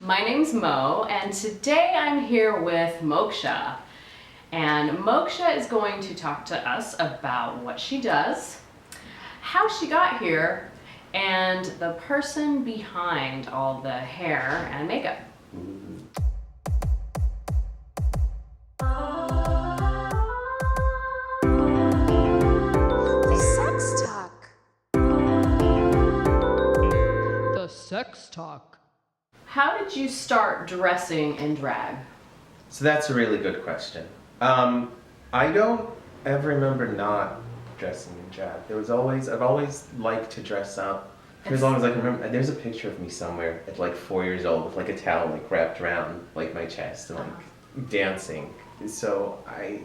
My name's Mo, and today I'm here with Moksha. And Moksha is going to talk to us about what she does, how she got here, and the person behind all the hair and makeup. The sex talk. The sex talk. How did you start dressing in drag? So that's a really good question. I don't ever remember not dressing in drag. I've always liked to dress up. For as long as I can remember, there's a picture of me somewhere at like 4 years old with like a towel like wrapped around like my chest and like dancing. So I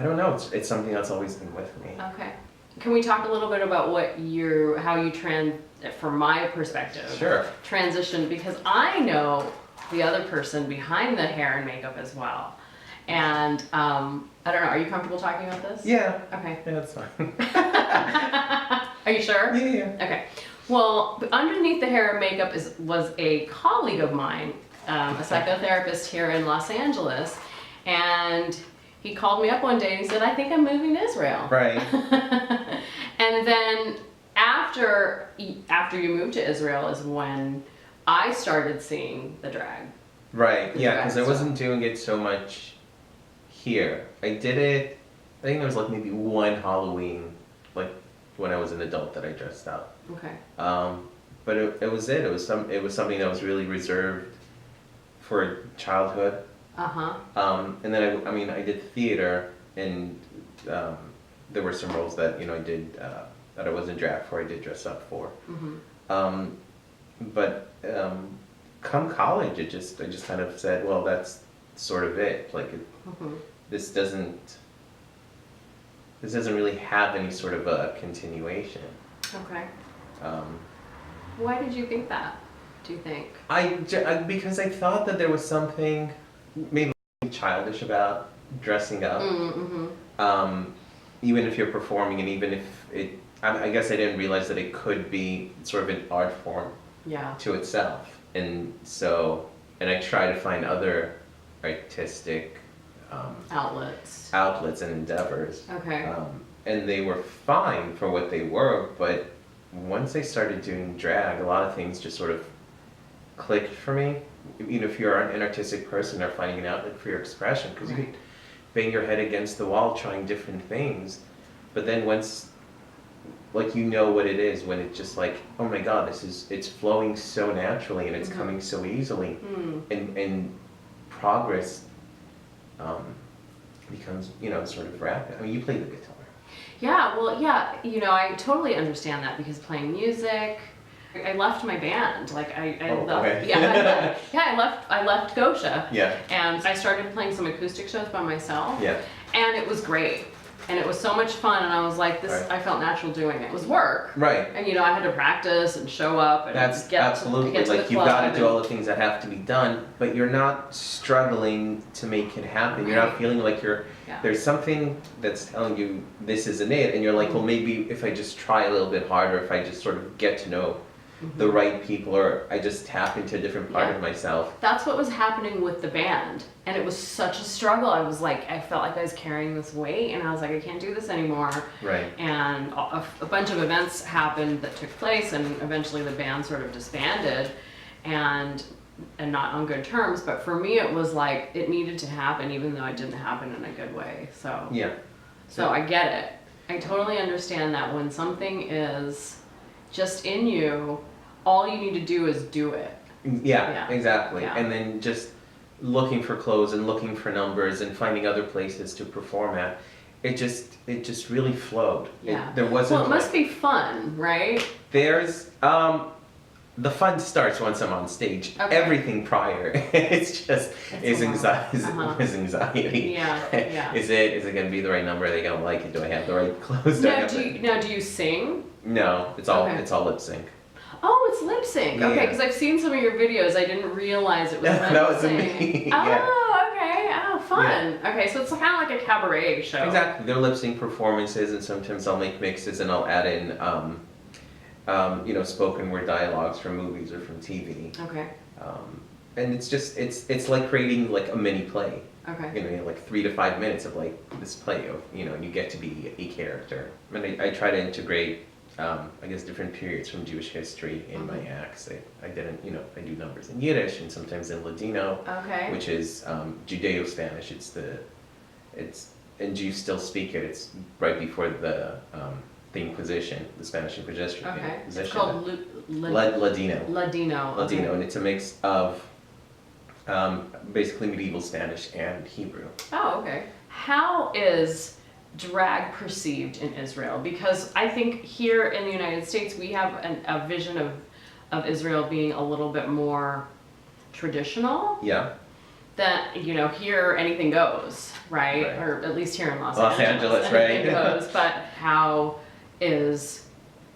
don't know. It's something that's always been with me. Okay. Can we talk a little bit about how you from my perspective, Sure. transition, because I know the other person behind the hair and makeup as well. And I don't know, are you comfortable talking about this? Yeah. Okay. Yeah, that's fine. Are you sure? Yeah. Okay. Well, underneath the hair and makeup was a colleague of mine, a psychotherapist here in Los Angeles, and he called me up one day and he said, "I think I'm moving to Israel." Right. And then after you moved to Israel is when I started seeing the drag. Right. Yeah, because I stuff. wasn't doing it so much here. I did it. I think there was like maybe one Halloween, like when I was an adult, that I dressed up. Okay. But it was it. It was something that was really reserved for childhood. And then I did theater, and there were some roles that I did that I wasn't drag for. I did dress up for. But come college, I just kind of said, well, that's sort of it. Like this doesn't really have any sort of a continuation. Okay. Why did you think that? Do you think? Because I thought that there was something maybe childish about dressing up. Even if you're performing, and even if I guess I didn't realize that it could be sort of an art form to itself. And I try to find other artistic outlets and endeavors. Okay. And they were fine for what they were, but once I started doing drag, a lot of things just sort of clicked for me. If you're an artistic person, or finding an outlet for your expression, because you could bang your head against the wall trying different things, but then once what it is, when it's just like, oh my god, it's flowing so naturally and it's coming so easily, and progress becomes sort of rapid. I mean, you play the guitar. Yeah, well, yeah, I totally understand that, because playing music, I left my band. Like I left. Okay. I left Gosha. Yeah. And I started playing some acoustic shows by myself. Yeah. And it was great. And it was so much fun, and I was like, I felt natural doing it. It was work. Right. And I had to practice and show up and Absolutely. get to like the you've club got to do all the things that have to be done, but you're not struggling to make it happen. You're not feeling like there's something that's telling you this isn't it, and you're like, well, maybe if I just try a little bit harder, if I just sort of get to know the right people, or I just tap into a different part of myself. That's what was happening with the band, and it was such a struggle. I felt like I was carrying this weight, and I was like, I can't do this anymore. Right. And a bunch of events happened that took place, and eventually the band sort of disbanded, and not on good terms. But for me, it was like it needed to happen, even though it didn't happen in a good way. So So I get it. I totally understand that when something is just in you, all you need to do is do it. Yeah. Exactly. Yeah. And then just looking for clothes and looking for numbers and finding other places to perform at. It just really flowed. Yeah. There wasn't. Well, it must be fun, right? There's the fun starts once I'm on stage. Okay. Everything prior, it's anxiety. Yeah. Is it going to be the right number? Are they going to like it? Do I have the right clothes? Do you sing? No, it's all lip sync. Oh, it's lip sync. Yeah. Okay, because I've seen some of your videos. I didn't realize it was lip sync. That was me. Oh, okay. Oh, fun. Yeah. Okay, so it's kind of like a cabaret show. Exactly. They're lip sync performances, and sometimes I'll make mixes and I'll add in spoken word dialogues from movies or from TV. Okay. And it's like creating like a mini play. Okay. You know, like 3 to 5 minutes of like this play of, you know, and you get to be a character. And I try to integrate, I guess, different periods from Jewish history in my acts. I didn't, you know, I do numbers in Yiddish and sometimes in Ladino, Okay. which is Judeo-Spanish. And Jews still speak it. It's right before the Inquisition, the Spanish Inquisition. Okay. Inquisition. It's called Ladino. Ladino. Okay. Ladino, and it's a mix of basically medieval Spanish and Hebrew. Oh, okay. How is drag perceived in Israel? Because I think here in the United States we have a vision of Israel being a little bit more traditional. Yeah. That, you know, here anything goes, right? Or at least here in Los Angeles, anything right? goes. But how is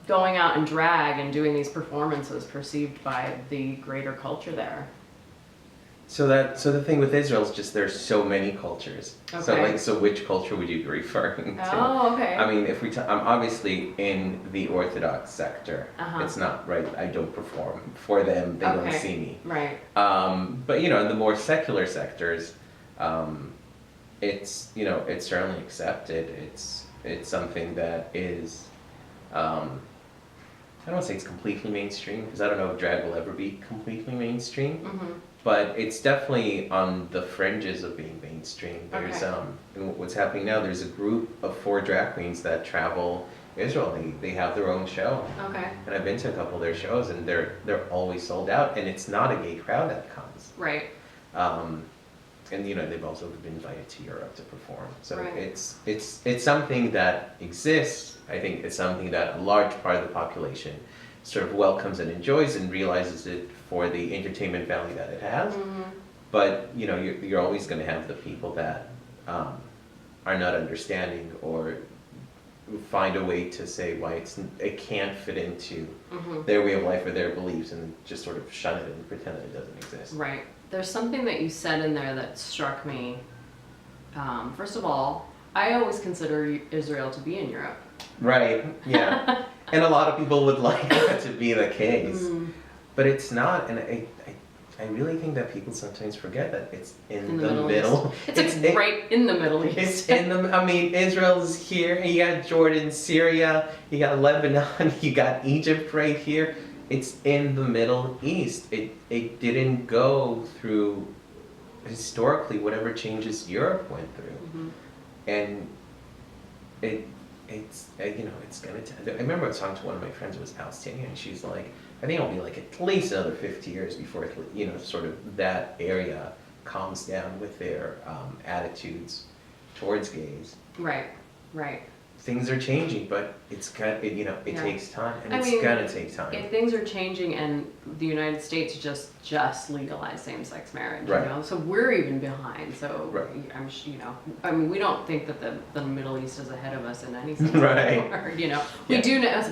going out in drag and doing these performances perceived by the greater culture there? So the thing with Israel is just there's so many cultures. Okay. So which culture would you be referring to? Oh, okay. I mean, if I'm obviously in the Orthodox sector. Uh-huh. It's not right. I don't perform for them. They don't see me. Right. But you know, in the more secular sectors, it's, you know, it's certainly accepted. It's something that is. I don't want to say it's completely mainstream because I don't know if drag will ever be completely mainstream. Mm-hmm. But it's definitely on the fringes of being mainstream. There's and what's happening now. There's a group of 4 drag queens that travel Israel. They have their own show. Okay. And I've been to a couple of their shows, and they're always sold out. And it's not a gay crowd that comes. Right. And you know, they've also been invited to Europe to perform. So Right. it's something that exists. I think it's something that a large part of the population sort of welcomes and enjoys and realizes it for the entertainment value that it has. Mm-hmm. But you know, you're always going to have the people that are not understanding or find a way to say why it can't fit into their way of life or their beliefs, and just sort of shun it and pretend that it doesn't exist. Right. There's something that you said in there that struck me. First of all, I always consider Israel to be in Europe. Right. Yeah. And a lot of people would like that to be the case, but it's not. And I really think that people sometimes forget that it's in the middle. It's right in the Middle East. It's in the. I mean, Israel's here. You got Jordan, Syria. You got Lebanon. You got Egypt right here. It's in the Middle East. It didn't go through historically whatever changes Europe went through, and it's you know, it's gonna. I remember I was talking to one of my friends who was Palestinian, and she's like, I think it'll be like at least another 50 years before, you know, sort of that area calms down with their attitudes towards gays. Right. Right. Things are changing, but it's you know, it takes time, and I it's mean, gonna take time. If things are changing and the United States just legalized same-sex marriage, Right. you know, so we're even behind. So Right. you know, I mean, we don't think that the Middle East is ahead of us in any sense. Right. Or, you know, Yeah.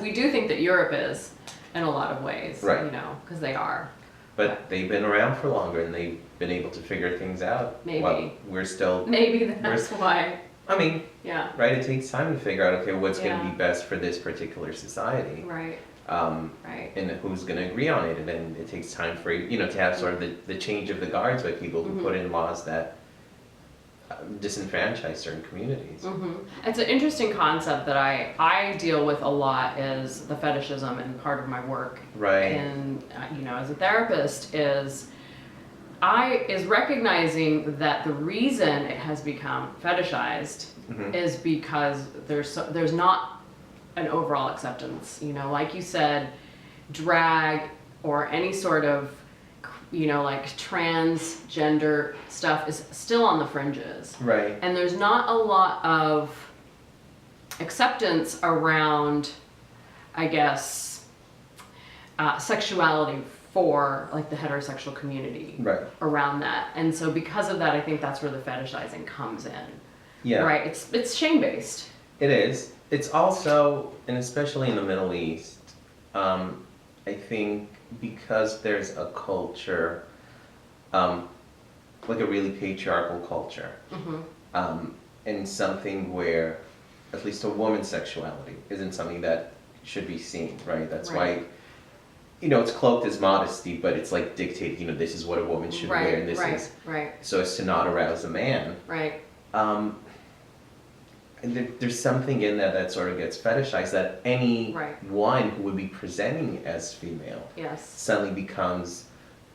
we do think that Europe is in a lot of ways. Right. You know, because they are. But they've been around for longer, and they've been able to figure things out. Maybe. Well, we're still. Maybe that's why. I mean, Yeah. right? It takes time to figure out, okay, what's going to Yeah. be best for this particular society, Right. Right. and who's going to agree on it. And then it takes time for, you know, to have sort of the change of the guards by people who put in laws that disenfranchise certain communities. It's an interesting concept that I deal with a lot is the fetishism, and part of my work. Right. And you know, as a therapist, is recognizing that the reason it has become fetishized is because there's not an overall acceptance. You know, like you said, drag or any sort of, you know, like transgender stuff is still on the fringes. Right. And there's not a lot of acceptance around, I guess, sexuality for like the heterosexual community. Right. Around that. And so because of that, I think that's where the fetishizing comes in. Yeah. Right? It's shame-based. It is. It's also, and especially in the Middle East, I think because there's a culture, like a really patriarchal culture, and something where at least a woman's sexuality isn't something that should be seen, right? That's why, it's cloaked as modesty, but it's like dictated, this is what a woman should wear, and this is so as to not arouse a man. Right. And there's something in that sort of gets fetishized, that anyone who would be presenting as female Yes. suddenly becomes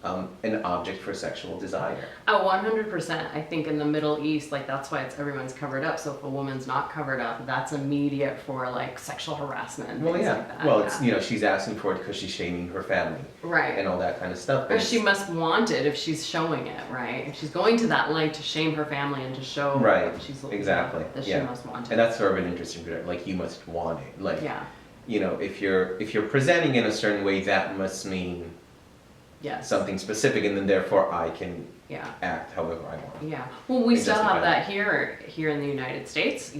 an object for sexual desire. Oh, 100%. I think in the Middle East, like that's why everyone's covered up. So if a woman's not covered up, that's immediate for like sexual harassment and things like that. Well, it's she's asking for it because she's shaming her family, right, and all that kind of stuff. Or she must want it if she's showing it, right? If she's going to that length to shame her family and to show that she's exactly that she must want it. And that's sort of an interesting bit. Like you must want it. Like yeah. If you're presenting in a certain way, that must mean something specific, and then therefore I can act however I want. Yeah. Well, we still have that here in the United States.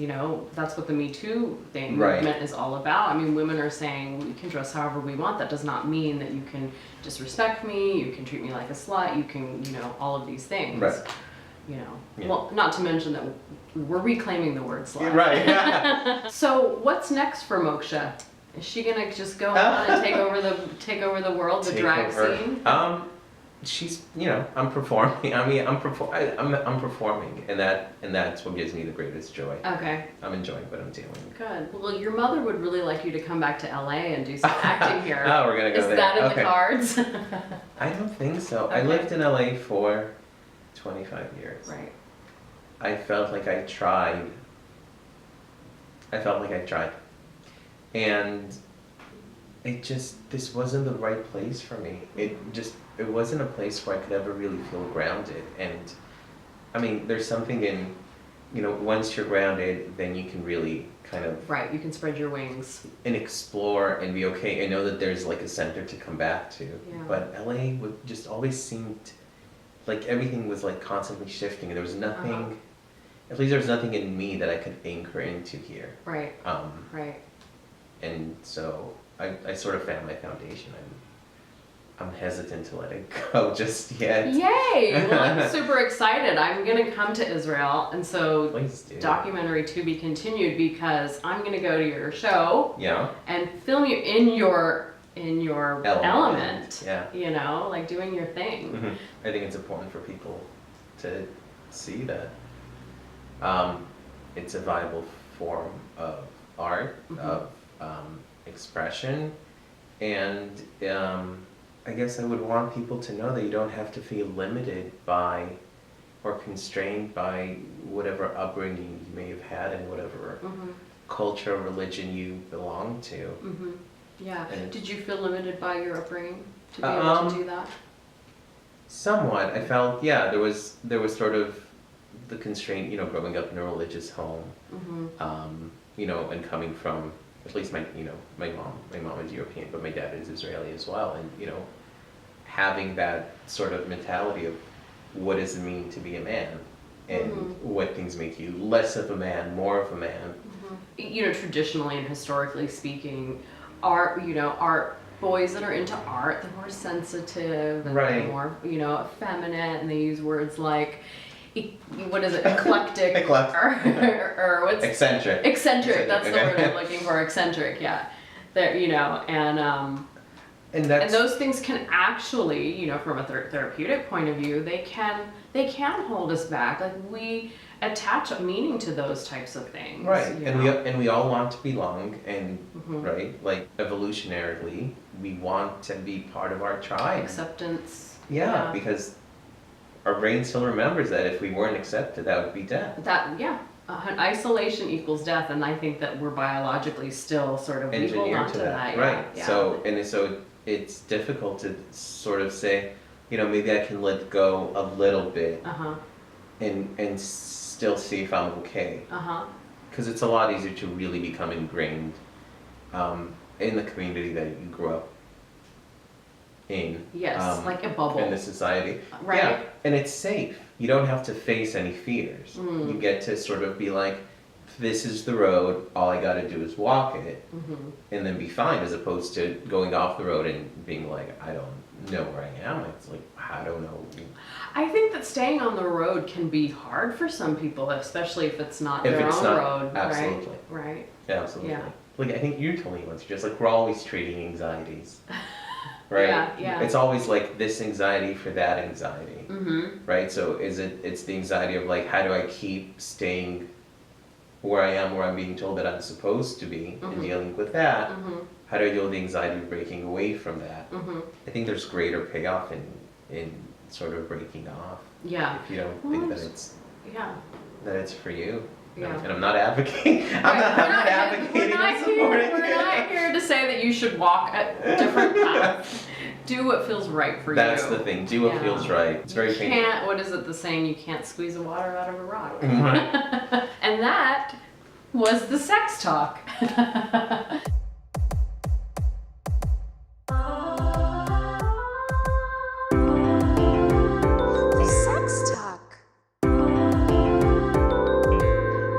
That's what the Me Too movement is all about. I mean, women are saying we can dress however we want. That does not mean that you can disrespect me. You can treat me like a slut. You can, all of these things. Right. Well, not to mention that we're reclaiming the word slut. Right. So what's next for Moksha? Is she gonna just go on and take over the world, the drag scene? She's, I'm performing. I mean, I'm performing, and that's what gives me the greatest joy. Okay. I'm enjoying what I'm doing. Good. Well, your mother would really like you to come back to LA and do some acting here. Oh, we're gonna go there. Is that in the cards? I don't think so. Okay. I lived in LA for 25 years. Right. I felt like I tried. And this wasn't the right place for me. It wasn't a place where I could ever really feel grounded. And I mean, there's something in, once you're grounded, then you can really kind of... Right, you can spread your wings. And explore and be okay. I know that there's like a center to come back to. Yeah. But LA would just always seemed like everything was like constantly shifting, and there was nothing, at least there was nothing in me that I could anchor into here. Right. Right. And so I sort of found my foundation. I'm hesitant to let it go just yet. Yay! Well, I'm super excited. I'm gonna come to Israel, and so please do. Documentary to be continued, because I'm gonna go to your show. Yeah. And film you in your element. Yeah. Like doing your thing. Mm-hmm. I think it's important for people to see that it's a viable form of art, of expression, and I guess I would want people to know that you don't have to feel limited by or constrained by whatever upbringing you may have had and whatever culture or religion you belong to. Yeah. Did you feel limited by your upbringing to be able to do that? Somewhat. I felt, there was sort of the constraint, growing up in a religious home, and coming from, at least my mom is European, but my dad is Israeli as well, and having that sort of mentality of what does it mean to be a man, and what things make you less of a man, more of a man. Traditionally and historically speaking, art boys that are into art, they're more sensitive and they're more effeminate, and they use words like what is it, eclectic or what's eccentric. That's the word I'm looking for. Eccentric, yeah. There, and those things can actually, from a therapeutic point of view, they can hold us back. Like we attach a meaning to those types of things. Right, and we all want to belong, and right, like evolutionarily, we want to be part of our tribe. Acceptance. Yeah, because our brain still remembers that if we weren't accepted, that would be death. Isolation equals death, and I think that we're biologically still sort of engineered to that. Right. Yeah. So it's difficult to sort of say, maybe I can let go a little bit, and still see if I'm okay. Because it's a lot easier to really become ingrained in the community that you grew up in. Yes, like a bubble. In the society. Right. Yeah, and it's safe. You don't have to face any fears. You get to sort of be like, this is the road, all I gotta do is walk it, and then be fine, as opposed to going off the road and being like, I don't know where I am. It's like, I don't know. I think that staying on the road can be hard for some people, especially if it's not their own road. Absolutely. Right? Yeah, absolutely. Yeah. Like, I think you told me once, you're just like, we're always treating anxieties. right? Yeah. It's always like this anxiety for that anxiety, Mm-hmm. right? So it's the anxiety of like, how do I keep staying where I am, where I'm being told that I'm supposed to be, and dealing with that? Mm-hmm. How do I deal with the anxiety of breaking away from that? Mm-hmm. I think there's greater payoff in sort of breaking off. Yeah. If you don't think that it's for you. Yeah. And I'm not advocating. I'm not advocating and supporting We're not here to say that you should walk a different path. Do what feels right for That's you. the thing. Do what feels right. It's very You painful. can't, what is it, the saying, you can't squeeze the water out of a rock. Right. And that was the sex talk.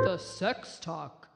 The Sex Talk.